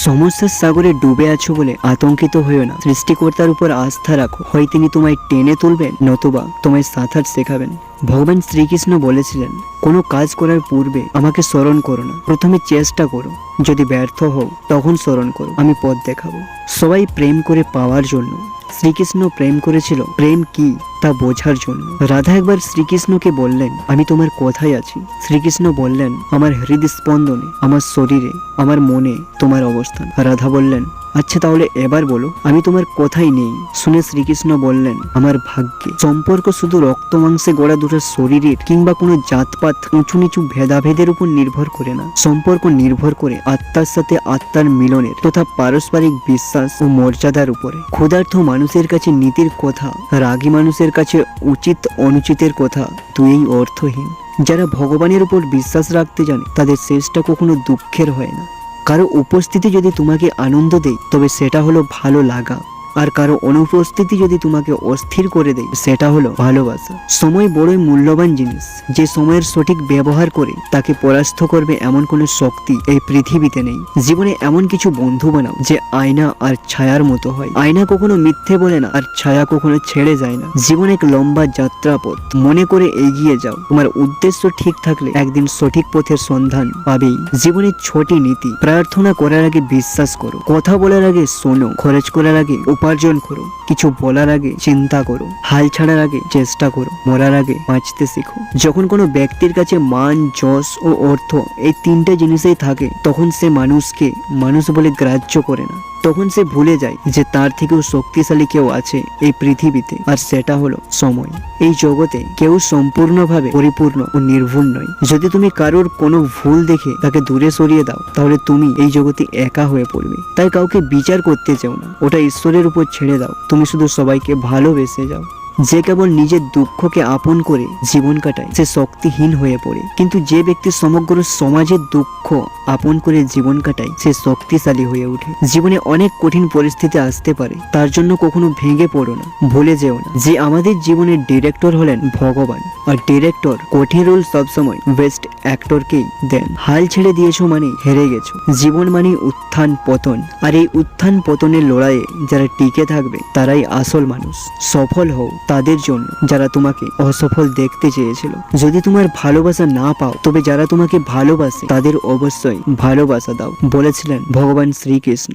সমস্যার সাগরে ডুবে আছো বলে আতঙ্কিত হয়েও না। সৃষ্টিকর্তার উপর আস্থা রাখো, হয় তিনি তোমায় টেনে তুলবেন, নতুবা তোমায় সাঁতার শেখাবেন। ভগবান শ্রীকৃষ্ণ বলেছিলেন, কোনো কাজ করার পূর্বে আমাকে স্মরণ করো না, প্রথমে চেষ্টা করো, যদি ব্যর্থ হও তখন স্মরণ করো, আমি পথ দেখাবো। সবাই প্রেম করে পাওয়ার জন্য, শ্রীকৃষ্ণ প্রেম করেছিল প্রেম কি তা বোঝার জন্য। রাধা একবার শ্রীকৃষ্ণকে বললেন, আমি তোমার কোথায় আছি? শ্রীকৃষ্ণ বললেন, আমার হৃদস্পন্দনে, আমার শরীরে, আমার মনে তোমার অবস্থান। রাধা বললেন, আচ্ছা তাহলে এবার বলো আমি তোমার কোথায় নেই? শুনে শ্রীকৃষ্ণ বললেন, আমার ভাগ্যে। সম্পর্ক শুধু রক্ত মাংসে গড়া দুটো শরীরের কিংবা কোনো জাতপাত উঁচু নিচু ভেদাভেদের উপর নির্ভর করে না। সম্পর্ক নির্ভর করে আত্মার সাথে আত্মার মিলনের তথা পারস্পরিক বিশ্বাস ও মর্যাদার উপরে। ক্ষুধার্ত মানুষের কাছে নীতির কথা, রাগী মানুষের কাছে উচিত অনুচিতের কথা দুই অর্থহীন। যারা ভগবানের উপর বিশ্বাস রাখতে জানে তাদের শেষটা কখনো দুঃখের হয় না। কারো উপস্থিতি যদি তোমাকে আনন্দ দেয় তবে সেটা হলো ভালো লাগা, আর কারো অনুপস্থিতি যদি তোমাকে অস্থির করে দেয় সেটা হলো ভালোবাসা। সময় বড়ই মূল্যবান জিনিস। যে সময়ের সঠিক ব্যবহার করে তাকে পরাস্ত করবে এমন কোনো শক্তি এই পৃথিবীতে নেই। জীবনে এমন কিছু বন্ধু বানাও যে আয়না আর ছায়ার মতো হয়। আয়না কখনো মিথ্যে বলে না, আর ছায়া কখনো ছেড়ে যায় না। জীবন এক লম্বা যাত্রাপথ, মনে করে এগিয়ে যাও। তোমার উদ্দেশ্য ঠিক থাকলে একদিন সঠিক পথের সন্ধান পাবেই। জীবনের ছোটি নীতি, প্রার্থনা করার আগে বিশ্বাস করো, কথা বলার আগে শোনো, খরচ করার আগে উপার্জন করো, কিছু বলার আগে চিন্তা করো, হাল ছাড়ার আগে চেষ্টা করো, মরার আগে বাঁচতে শিখো। যখন কোনো ব্যক্তির কাছে মান, যশ ও অর্থ এই তিনটে জিনিসই থাকে তখন সে মানুষকে মানুষ বলে গ্রাহ্য করে না। তখন সে ভুলে যায় যে তার থেকেও শক্তিশালী কেউ আছে এই পৃথিবীতে, আর সেটা হলো সময়। এই জগতে কেউ সম্পূর্ণভাবে পরিপূর্ণ ও নির্ভুল নয়। যদি তুমি কারোর কোনো ভুল দেখে তাকে দূরে সরিয়ে দাও তাহলে তুমি এই জগতে একা হয়ে পড়বে। তাই কাউকে বিচার করতে চাও না, ওটা ঈশ্বরের উপর ছেড়ে দাও। তুমি শুধু সবাইকে ভালোবেসে যাও। যে কেবল নিজের দুঃখকে আপন করে জীবন কাটায় সে শক্তিহীন হয়ে পড়ে, কিন্তু যে ব্যক্তি সমগ্র সমাজের দুঃখ আপন করে জীবন কাটায় সে শক্তিশালী হয়ে ওঠে। জীবনে অনেক কঠিন পরিস্থিতি আসতে পারে, তার জন্য কখনো ভেঙে পড়ো না। ভুলে যেও না যে আমাদের জীবনের ডিরেক্টর হলেন ভগবান, আর ডিরেক্টর কঠিন রোল সবসময় বেস্ট অ্যাক্টরকেই দেন। হাল ছেড়ে দিয়েছো মানে হেরে গেছো। জীবন মানে উত্থান পতন, আর এই উত্থান পতনের লড়াইয়ে যারা টিকে থাকবে তারাই আসল মানুষ। সফল হও তাদের জন্য যারা তোমাকে অসফল দেখতে চেয়েছিল। যদি তোমার ভালোবাসা না পাও তবে যারা তোমাকে ভালোবাসে তাদের অবশ্যই ভালোবাসা দাও, বলেছিলেন ভগবান শ্রীকৃষ্ণ।